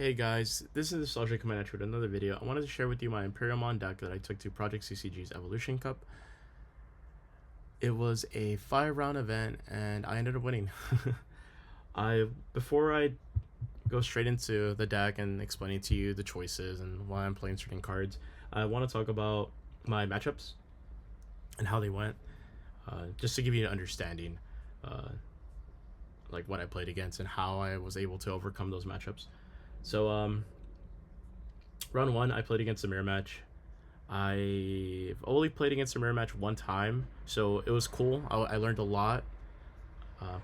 Hey guys, this is Nostalgia coming at you with another video. I wanted to share with you my Imperialdramon deck that I took to Project CCG's Evolution Cup. It was a 5-round event and I ended up winning. Before I go straight into the deck and explaining to you the choices and why I'm playing certain cards, I want to talk about my matchups and how they went, just to give you an understanding, like what I played against and how I was able to overcome those matchups. So round one, I played against a mirror match. I've only played against a mirror match one time, so it was cool. I learned a lot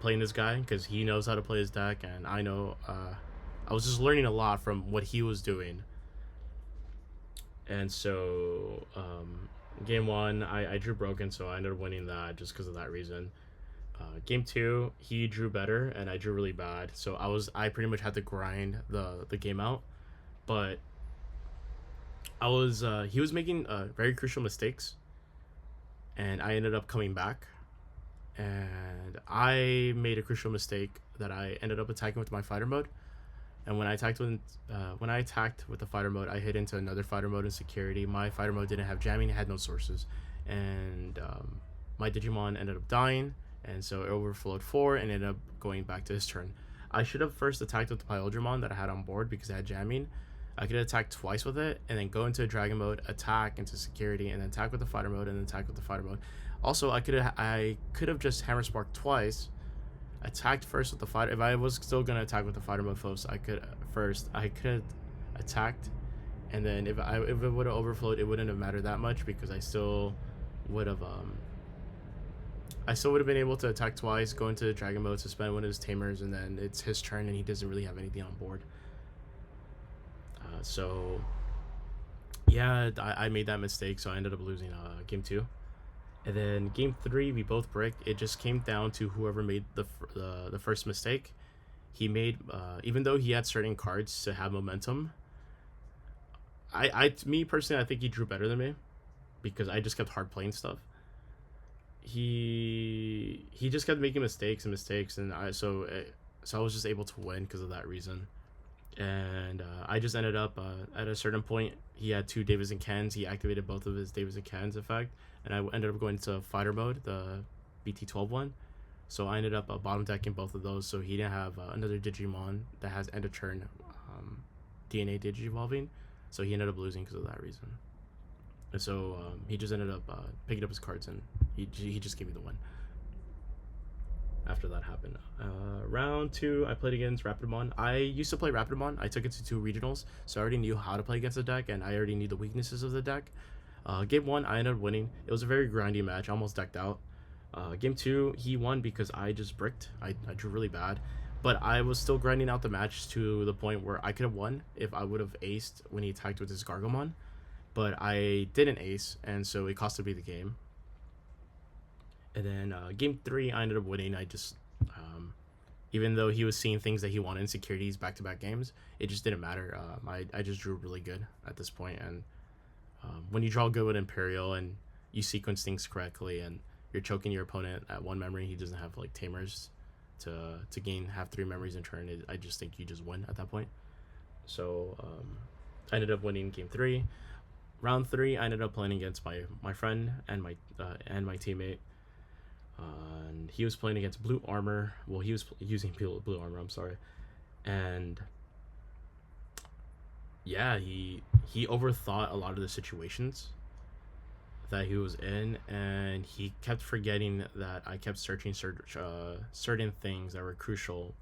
playing this guy because he knows how to play his deck, and I know I was just learning a lot from what he was doing. And so game one, I drew broken, so I ended up winning that just because of that reason. Game two, he drew better, and I drew really bad, so I pretty much had to grind the game out, but he was making very crucial mistakes, and I ended up coming back, and I made a crucial mistake that I ended up attacking with my fighter mode. And when I attacked with the fighter mode, I hit into another fighter mode in security. My fighter mode didn't have jamming; it had no sources, and my Digimon ended up dying, and so it overflowed 4 and ended up going back to his turn. I should have first attacked with the Imperialdramon that I had on board because it had jamming. I could attack twice with it and then go into dragon mode, attack into security, and then attack with the fighter mode and then attack with the fighter mode. Also, I could have just hammer sparked twice, attacked first with the fighter. If I was still gonna attack with the fighter mode first, I could attacked, and then if it would have overflowed, it wouldn't have mattered that much because I still would have been able to attack twice, go into dragon mode, suspend one of his Tamers, and then it's his turn and he doesn't really have anything on board. So yeah, I made that mistake, so I ended up losing game 2. And then game 3, we both bricked. It just came down to whoever made the first mistake. He made, even though he had certain cards to have momentum, me personally, I think he drew better than me because I just kept hard playing stuff. He just kept making mistakes, and I was just able to win because of that reason. And I just ended up at a certain point, he had 2 Davis and Kens. He activated both of his Davis and Kens effect, and I ended up going to fighter mode, the BT-12 one. So I ended up bottom decking both of those, so he didn't have another Digimon that has end of turn DNA Digivolving, so he ended up losing because of that reason. And so he just ended up picking up his cards, and he just gave me the win after that happened. Round 2, I played against Rapidmon. I used to play Rapidmon. I took it to 2 regionals, so I already knew how to play against the deck, and I already knew the weaknesses of the deck. Game 1, I ended up winning. It was a very grindy match. I almost decked out. Game 2, he won because I just bricked. I drew really bad, but I was still grinding out the match to the point where I could have won if I would have aced when he attacked with his Gargomon, but I didn't ace, and so it costed me the game. And then game 3, I ended up winning. I just, even though he was seeing things that he wanted in securities back-to-back games, it just didn't matter. I just drew really good at this point. And when you draw good with Imperial and you sequence things correctly and you're choking your opponent at 1 memory, he doesn't have like Tamers to have 3 memories in turn. I just think you just win at that point. So I ended up winning game 3. Round 3, I ended up playing against my friend and my teammate. And he was playing against blue armor. Well, he was using blue armor, I'm sorry. And yeah, he overthought a lot of the situations that he was in, and he kept forgetting that I kept searching certain things that were crucial.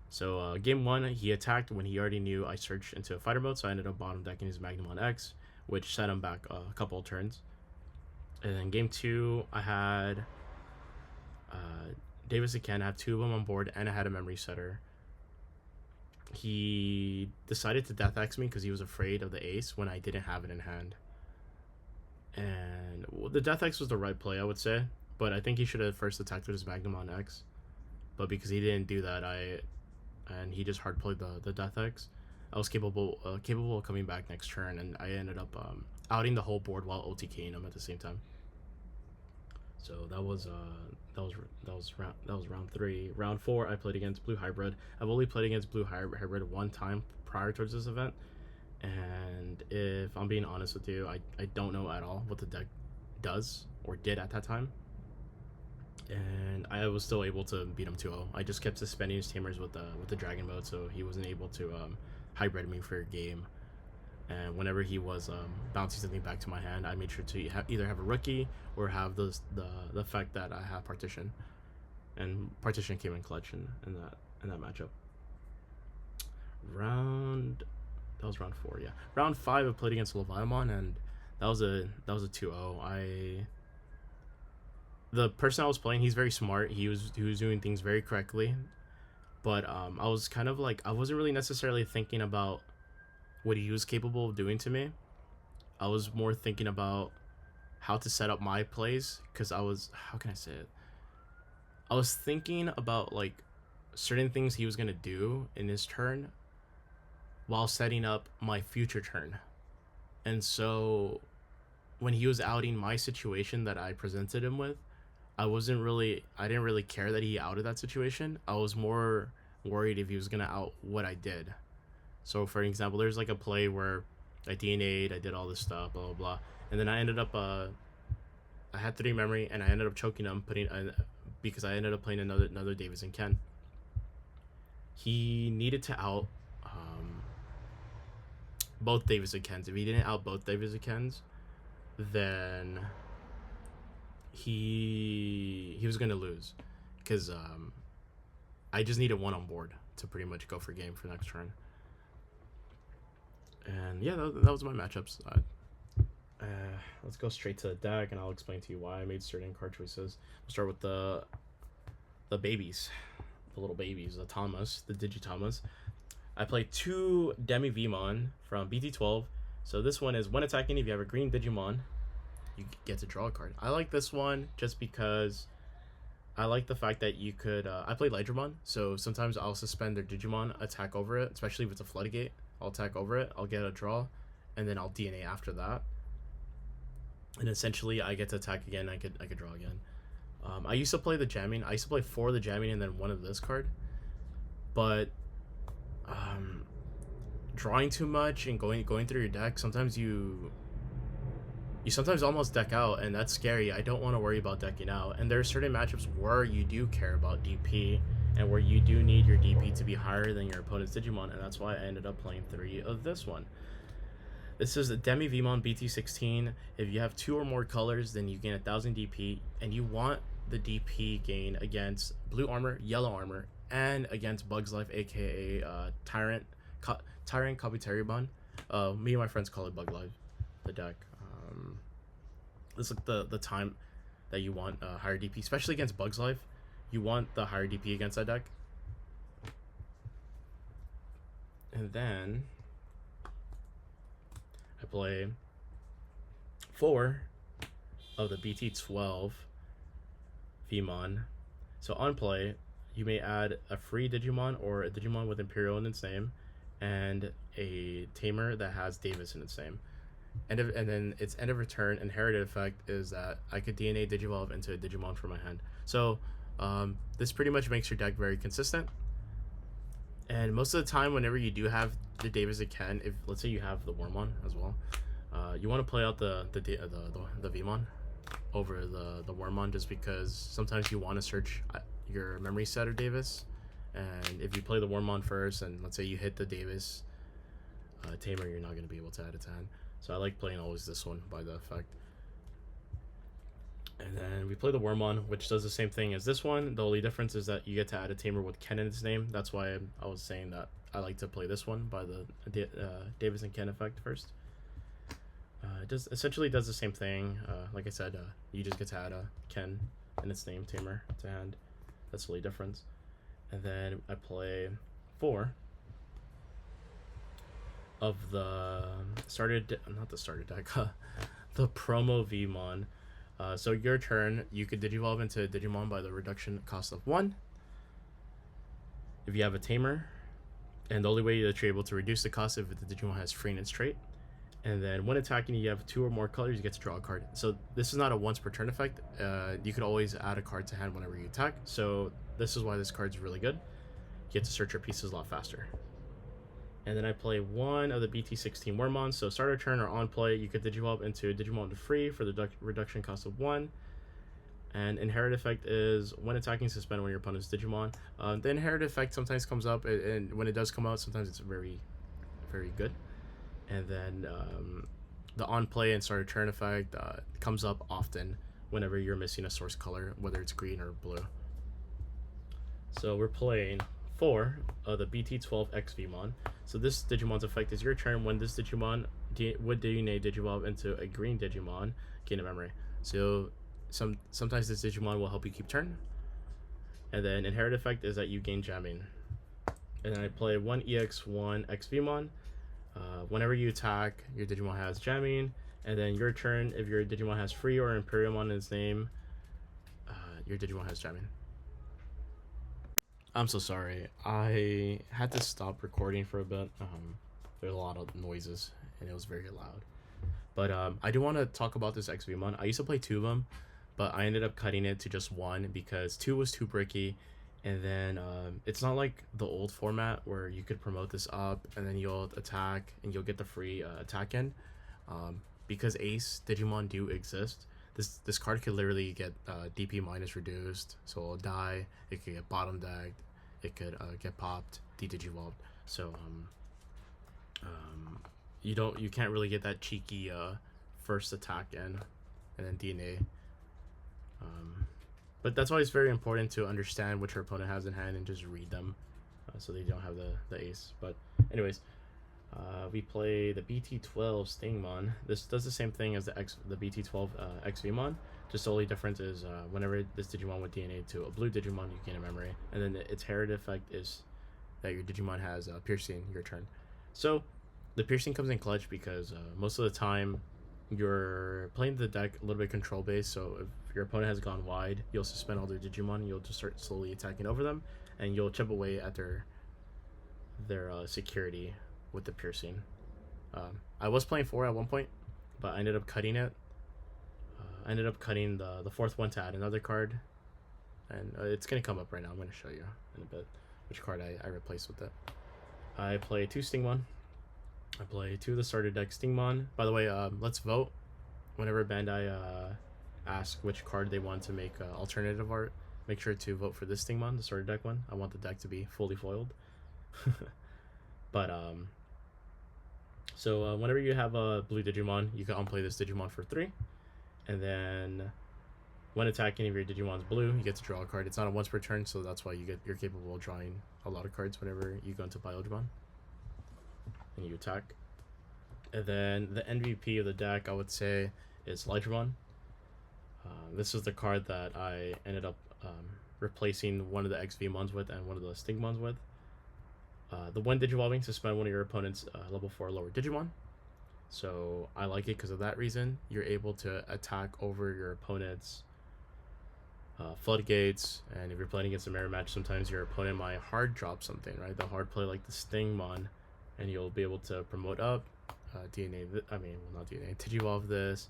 So game 1, he attacked when he already knew I searched into a fighter mode, so I ended up bottom decking his Magnumon X, which set him back a couple of turns. And then game 2, I had Davis and Ken. I have 2 of them on board, and I had a memory setter. He decided to Death X me because he was afraid of the ace when I didn't have it in hand. And the Death X was the right play, I would say, but I think he should have first attacked with his Magnumon X. But because he didn't do that, and he just hard played the Death X, I was capable of coming back next turn, and I ended up outing the whole board while OTKing him at the same time. So that was round 3. Round 4, I played against Blue Hybrid. I've only played against Blue Hybrid one time prior towards this event, and if I'm being honest with you, I don't know at all what the deck does or did at that time, and I was still able to beat him 2-0. I just kept suspending his Tamers with the Dragon mode, so he wasn't able to hybrid me for a game. And whenever he was bouncing something back to my hand, I made sure to either have a rookie or have the effect that I have partition, and partition came in clutch in that matchup. That was round 4, yeah. Round 5, I played against Leviathan, and that was a 2-0. The person I was playing, he's very smart. He was doing things very correctly, but I was kind of like, I wasn't really necessarily thinking about what he was capable of doing to me. I was more thinking about how to set up my plays, because how can I say it? I was thinking about like certain things he was gonna do in his turn while setting up my future turn. And so when he was outing my situation that I presented him with, I didn't really care that he outed that situation. I was more worried if he was gonna out what I did. So for example, there's like a play where I DNA'd, I did all this stuff, blah blah blah, and then I ended up I had 3 memory, and I ended up choking him, because I ended up playing another Davis and Ken. He needed to out both Davis and Kens. If he didn't out both Davis and Kens, then he was gonna lose, because I just needed one on board to pretty much go for game for next turn. And yeah, that was my matchups. Let's go straight to the deck, and I'll explain to you why I made certain card choices. We'll start with the babies, the little babies, the Tamers, the Digitamas. I play 2 Demi Vmon from BT-12. So this one is, when attacking, if you have a green Digimon, you get to draw a card. I like this one just because I like the fact that you could... I play Hydramon, so sometimes I'll suspend their Digimon, attack over it, especially if it's a Floodgate. I'll attack over it, I'll get a draw, and then I'll DNA after that. And essentially, I get to attack again, I could draw again. I used to play the jamming. I used to play 4 of the jamming and then 1 of this card. But drawing too much and going through your deck, sometimes you sometimes almost deck out, and that's scary. I don't want to worry about decking out. And there are certain matchups where you do care about DP, and where you do need your DP to be higher than your opponent's Digimon, and that's why I ended up playing 3 of this one. This is the Demi Vmon BT-16. If you have 2 or more colors, then you gain 1000 DP, and you want the DP gain against blue armor, yellow armor, and against Bugs Life, aka Tyrant Kabuteribon. Me and my friends call it Bug Life, the deck. This is the time that you want higher DP, especially against Bugs Life. You want the higher DP against that deck. And then I play 4 of the BT-12 Vmon. So on play, you may add a free Digimon or a Digimon with Imperial in its name, and a Tamer that has Davis in its name. And then its end of return inherited effect is that I could DNA Digivolve into a Digimon from my hand. So this pretty much makes your deck very consistent. And most of the time, whenever you do have the Davis and Ken, if let's say you have the Wormmon as well, you want to play out the Vmon over the Wormmon, just because sometimes you want to search your memory set of Davis, and if you play the Wormmon first, and let's say you hit the Davis Tamer, you're not going to be able to add it to hand. So I like playing always this one by the effect. And then we play the Wormmon, which does the same thing as this one. The only difference is that you get to add a Tamer with Ken in its name. That's why I was saying that I like to play this one by the Davis and Ken effect first. It essentially does the same thing. Like I said, you just get to add a Ken in its name, Tamer, to hand. That's the only difference. And then I play 4 of the not the starter deck, the promo Vmon. So your turn, you could Digivolve into a Digimon by the reduction cost of 1. If you have a Tamer, and the only way that you're able to reduce the cost if the Digimon has free in its trait. And then when attacking, you have 2 or more colors, you get to draw a card. So this is not a once per turn effect. You could always add a card to hand whenever you attack. So this is why this card's really good. You get to search your pieces a lot faster. And then I play 1 of the BT-17 Wormmon. So start a turn or on play, you could Digivolve into Digimon to free for the reduction cost of 1. And inherit effect is when attacking, suspend one of your opponent's Digimon. The inherit effect sometimes comes up, and when it does come out, sometimes it's very, very good. And then the on play and start a turn effect comes up often whenever you're missing a source color, whether it's green or blue. So we're playing 4 of the BT-12 XVmon. So this Digimon's effect is your turn. When this Digimon would DNA Digivolve into a green Digimon, gain a memory. So sometimes this Digimon will help you keep turn. And then inherit effect is that you gain jamming. And then I play 1 EX1 XVmon. Whenever you attack, your Digimon has jamming, and then your turn, if your Digimon has free or Imperialdramon in its name, your Digimon has jamming. I'm so sorry. I had to stop recording for a bit. There's a lot of noises, and it was very loud. But I do want to talk about this XVmon. I used to play 2 of them, but I ended up cutting it to just 1 because 2 was too bricky. And then it's not like the old format where you could promote this up and then you'll attack and you'll get the free attack in. Because Ace Digimon do exist, this card could literally get DP minus reduced, so it'll die. It could get bottom decked. It could get popped, de-digivolved. So you can't really get that cheeky first attack in and then DNA. But that's why it's very important to understand what your opponent has in hand and just read them, so they don't have the ace. But anyways, we play the BT-12 Stingmon. This does the same thing as the BT-12 XVmon. Just the only difference is whenever this Digimon would DNA to a blue Digimon, you gain a memory. And then its inherit effect is that your Digimon has piercing your turn. So the piercing comes in clutch because most of the time you're playing the deck a little bit control based. So if your opponent has gone wide, you'll suspend all their Digimon and you'll just start slowly attacking over them, and you'll chip away at their security with the piercing. I was playing 4 at one point, but I ended up cutting it. I ended up cutting the 4th one to add another card, and it's gonna come up right now. I'm gonna show you in a bit which card I replaced with it. I play 2 Stingmon. I play 2 of the starter deck Stingmon. By the way, let's vote. Whenever Bandai asks which card they want to make alternative art, make sure to vote for this Stingmon, the starter deck one. I want the deck to be fully foiled. But so whenever you have a blue Digimon, you can unplay this Digimon for 3, and then when attacking, if your Digimon's blue, you get to draw a card. It's not a once per turn, so that's why you're capable of drawing a lot of cards whenever you go into Imperialdramon and you attack. And then the MVP of the deck, I would say, is Imperialdramon. This is the card that I ended up replacing one of the XVmons with and one of the Stingmons with. The one Digivolving, suspend one of your opponent's level 4 lower Digimon. So I like it because of that reason. You're able to attack over your opponent's floodgates, and if you're playing against a mirror match, sometimes your opponent might hard drop something, right? They'll hard play like the Stingmon, and you'll be able to promote up, not DNA, Digivolve this,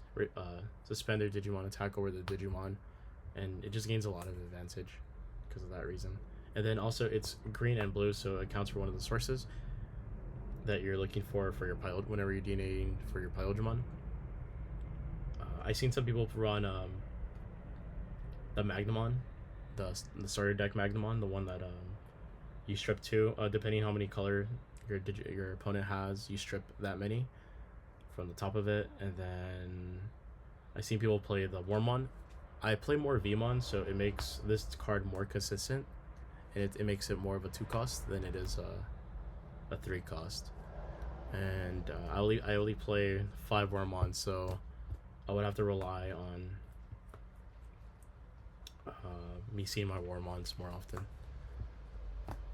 suspend their Digimon, attack over the Digimon, and it just gains a lot of advantage because of that reason. And then also it's green and blue, so it counts for one of the sources that you're looking for your pilot whenever you're DNAing for your Imperialdramon. I've seen some people run the Magnamon, the starter deck Magnamon, the one that you strip 2, depending how many color your opponent has, you strip that many from the top of it. And then I've seen people play the Wormmon. I play more Vmon, so it makes this card more consistent, and it makes it more of a 2 cost than it is a 3 cost. And I only play 5 Wormmon, so I would have to rely on me seeing my Wormmons more often.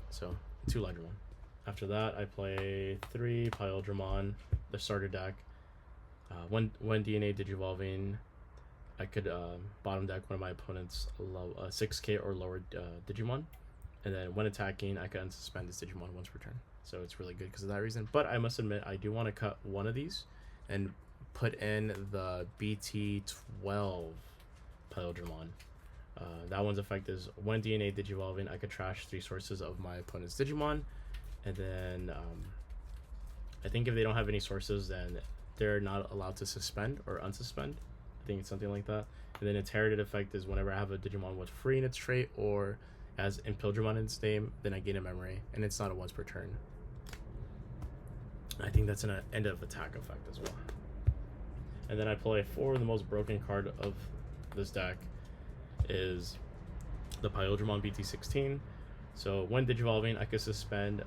So 2 Imperialdramon. After that, I play 3 Imperialdramon, the starter deck. When DNA Digivolving, I could bottom deck one of my opponent's 6k or lower Digimon, and then when attacking, I can unsuspend this Digimon once per turn. So it's really good because of that reason. But I must admit, I do want to cut one of these and put in the BT-12 Imperialdramon. That one's effect is when DNA Digivolving, I could trash 3 sources of my opponent's Digimon, and then I think if they don't have any sources, then they're not allowed to suspend or unsuspend. I think it's something like that. And then its heritage effect is whenever I have a Digimon with free in its trait or as Imperialdramon in its name, then I gain a memory, and it's not a once per turn. I think that's an end of attack effect as well. And then I play for the most broken card of this deck is the Imperialdramon BT-16. So when Digivolving, I could suspend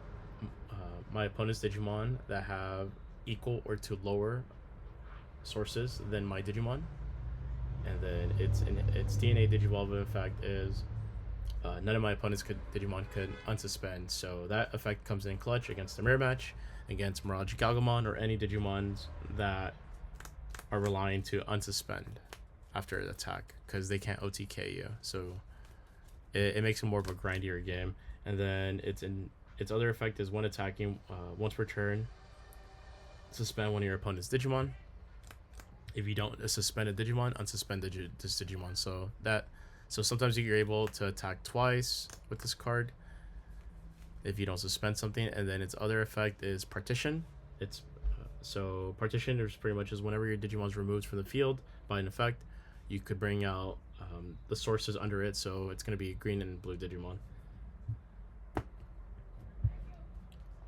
my opponent's Digimon that have equal or to lower sources than my Digimon. And then its DNA Digivolving effect is none of my opponent's Digimon could unsuspend. So that effect comes in clutch against the mirror match, against Mirage Galgamon, or any Digimons that are relying to unsuspend after an attack because they can't OTK you. So it makes it more of a grindier game. And then its other effect is when attacking once per turn, suspend one of your opponent's Digimon. If you don't suspend a Digimon, unsuspend this Digimon. So sometimes you're able to attack twice with this card if you don't suspend something. And then its other effect is Partition. So Partition is pretty much is whenever your Digimon is removed from the field by an effect, you could bring out the sources under it. So it's going to be green and blue Digimon.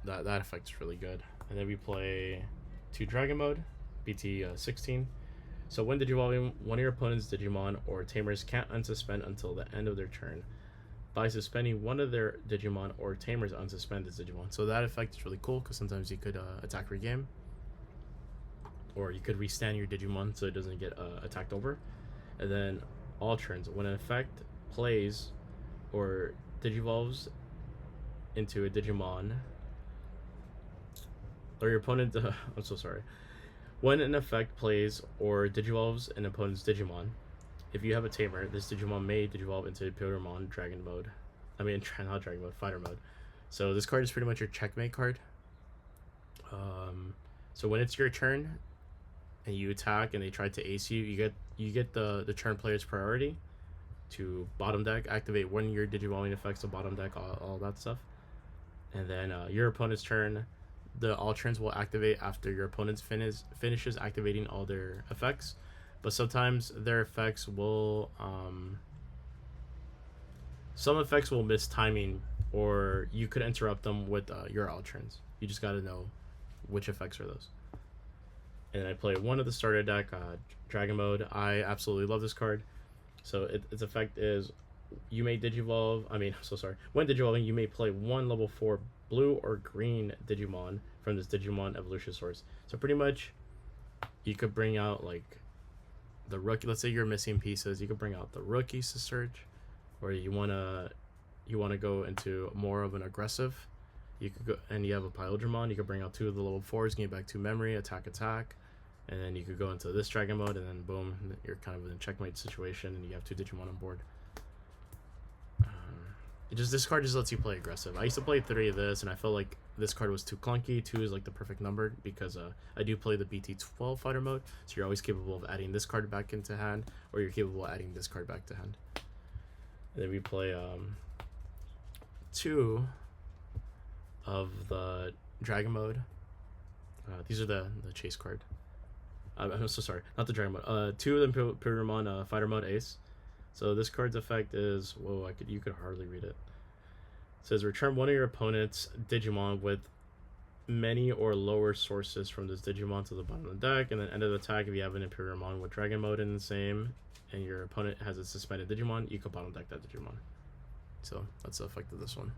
That effect is really good. And then we play 2 Dragon Mode, BT-16. So when Digivolving, one of your opponent's Digimon or Tamers can't unsuspend until the end of their turn. By suspending one of their Digimon or Tamers, unsuspend this Digimon. So that effect is really cool because sometimes you could attack regame, or you could restand your Digimon so it doesn't get attacked over. And then all turns, when an effect plays or Digivolves into a Digimon, or your opponent, I'm so sorry. When an effect plays or Digivolves an opponent's Digimon, if you have a Tamer, this Digimon may Digivolve into Imperialdramon Dragon Mode. I mean, not Dragon Mode, Fighter Mode. So this card is pretty much your checkmate card. So when it's your turn and you attack and they try to ace you, you get the turn player's priority to bottom deck, activate one of your Digivolving effects to bottom deck, all that stuff. And then your opponent's turn, the all turns will activate after your opponent's finishes activating all their effects. But sometimes their effects will some effects will miss timing, or you could interrupt them with your all turns. You just got to know which effects are those. And I play one of the starter deck, Dragon Mode. I absolutely love this card. So its effect is you may Digivolve. When Digivolving, you may play one level 4 blue or green Digimon from this Digimon evolution source. So pretty much, you could bring out like the rookie. Let's say you're missing pieces. You could bring out the rookies to search, or you wanna go into more of an aggressive. You could go and you have a Imperialdramon. You could bring out 2 of the level 4s, gain back 2 memory, attack, and then you could go into this Dragon Mode, and then boom, you're kind of in a checkmate situation, and you have 2 Digimon on board. This card just lets you play aggressive. I used to play 3 of this, and I felt like this card was too clunky. 2 is like the perfect number because I do play the BT-12 fighter mode, so you're always capable of adding this card back into hand, or you're capable of adding this card back to hand. And then we play 2 of the Dragon Mode. These are the chase card. I'm so sorry, not the Dragon Mode. 2 of the Imperialdramon fighter mode ace. So this card's effect is, you could hardly read it. It says return one of your opponent's Digimon with many or lower sources from this Digimon to the bottom of the deck, and then end of the attack if you have an Imperialdramon with Dragon Mode in the same, and your opponent has a suspended Digimon, you can bottom deck that Digimon. So that's the effect of this one.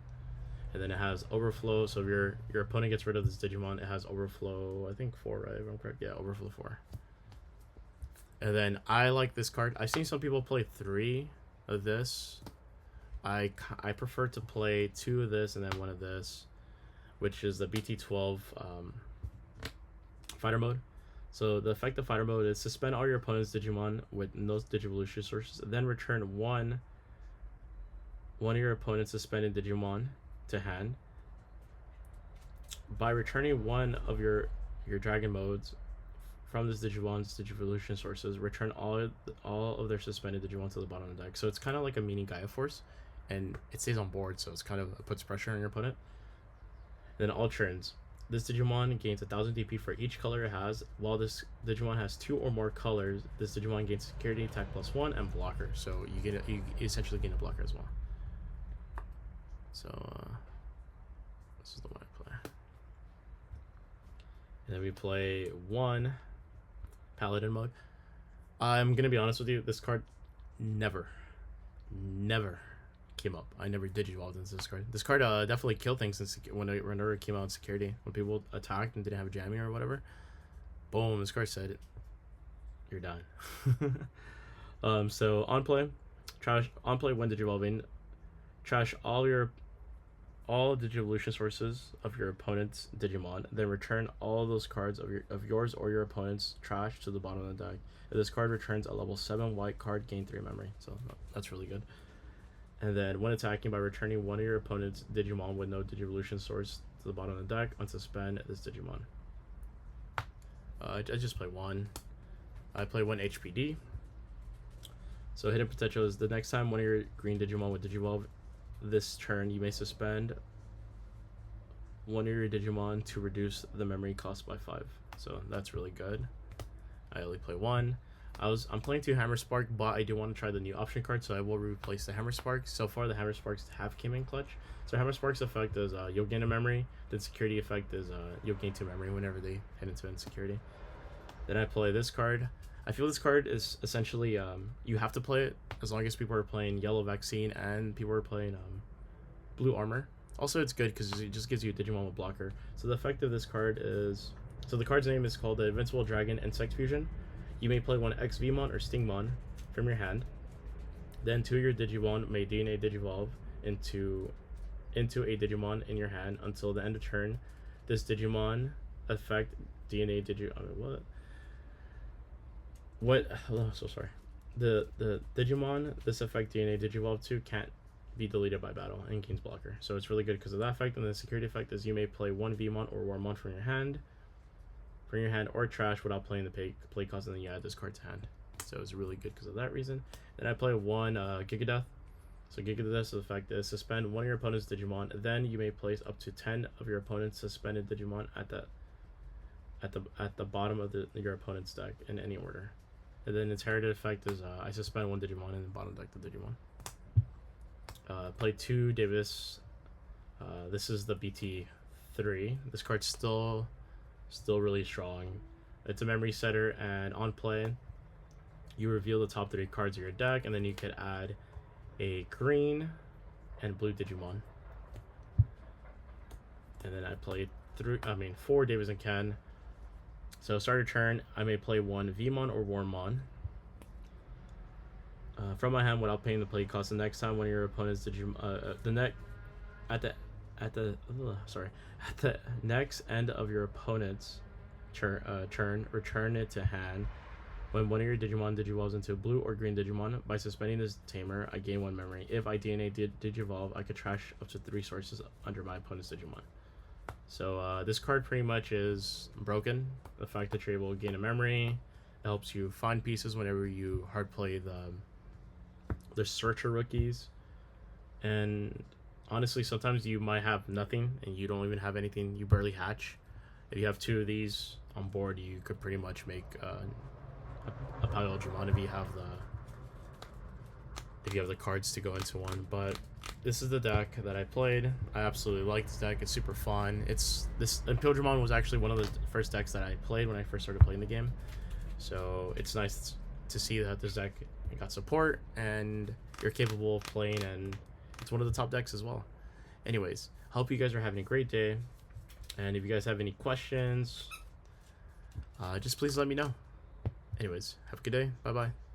And then it has Overflow, so if your opponent gets rid of this Digimon, it has Overflow, I think 4, right? If I'm correct, yeah, Overflow 4. And then I like this card. I've seen some people play 3 of this. I prefer to play 2 of this and then 1 of this, which is the BT-12 fighter mode. So the effect of fighter mode is suspend all your opponent's Digimon with no Digivolution sources, then return one of your opponent's suspended Digimon to hand. By returning one of your Dragon modes from this Digivolve's Digivolution sources, return all of their suspended Digimon to the bottom of the deck. So it's kind of like a mini Gaia Force, and it stays on board, so it's kind of, it puts pressure on your opponent. Then all turns, this Digimon gains 1000 DP for each color it has. While this Digimon has 2 or more colors, this Digimon gains security, attack +1, and blocker. So you essentially gain a blocker as well. So this is the one I play. And then we play 1 Paladin mode. I'm gonna be honest with you, this card never came up. I never Digivolved into this card. This card definitely killed things whenever it came out in security. When people attacked and didn't have a jamming or whatever, boom, this card said, you're done. So on play when Digivolving, trash all Digivolution sources of your opponent's Digimon, then return all those cards of yours or your opponent's trash to the bottom of the deck. If this card returns a level 7 white card, gain 3 memory. So that's really good. And then when attacking, by returning one of your opponent's Digimon with no Digivolution source to the bottom of the deck, unsuspend this Digimon. I just play 1. I play 1 HPD. So hidden potential is the next time one of your green Digimon would Digivolve this turn, you may suspend one of your Digimon to reduce the memory cost by 5. So that's really good. I only play 1. I'm playing 2 Hammer Spark, but I do want to try the new option card, so I will replace the Hammer Spark. So far, the Hammer Sparks have came in clutch. So Hammer Spark's effect is you'll gain a memory. The security effect is you'll gain 2 memory whenever they head into insecurity. Then I play this card. I feel this card is essentially you have to play it as long as people are playing Yellow Vaccine and people are playing Blue Armor. Also, it's good because it just gives you a Digimon with blocker. So the effect of this card is, so the card's name is called the Invincible Dragon Insect Fusion. You may play 1 XVmon or Stingmon from your hand. Then 2 of your Digimon may DNA Digivolve into a Digimon in your hand until the end of turn. This Digimon effect DNA oh, so sorry. The Digimon this effect DNA Digivolve to can't be deleted by battle and gains blocker. So it's really good because of that effect. And the security effect is you may play 1 Vmon or Warmon from your hand or trash without playing the play cost, and then you add this card to hand. So it's really good because of that reason. Then I play 1 Gigadeath. So Gigadeath's effect is suspend one of your opponent's Digimon. Then you may place up to 10 of your opponent's suspended Digimon at the bottom of your opponent's deck in any order. And then its heritage effect is I suspend 1 Digimon and then bottom deck the Digimon. Play 2 Davis. This is the BT-3. This card's still really strong. It's a memory setter, and on play you reveal the top 3 cards of your deck, and then you could add a green and blue Digimon. And then I play 4 Davis and Ken. So start a turn, I may play 1 Vmon or Warmon from my hand without paying the play cost. The next time one of your opponent's Digimon at the next end of your opponent's turn, return it to hand. When one of your Digimon Digivolves into a blue or green Digimon, by suspending this Tamer, I gain 1 memory. If I DNA Digivolve, I could trash up to 3 sources under my opponent's Digimon. So this card pretty much is broken. The fact that you're able to gain a memory, it helps you find pieces whenever you hard play the Searcher rookies. And honestly, sometimes you might have nothing and you don't even have anything, you barely hatch. If you have 2 of these on board, you could pretty much make a Imperialdramon if you have the cards to go into one. But this is the deck that I played. I absolutely like this deck. It's super fun. This Imperialdramon was actually one of the first decks that I played when I first started playing the game. So it's nice to see that this deck got support and you're capable of playing, and it's one of the top decks as well. Anyways, hope you guys are having a great day, and if you guys have any questions, just please let me know. Anyways, have a good day. Bye bye.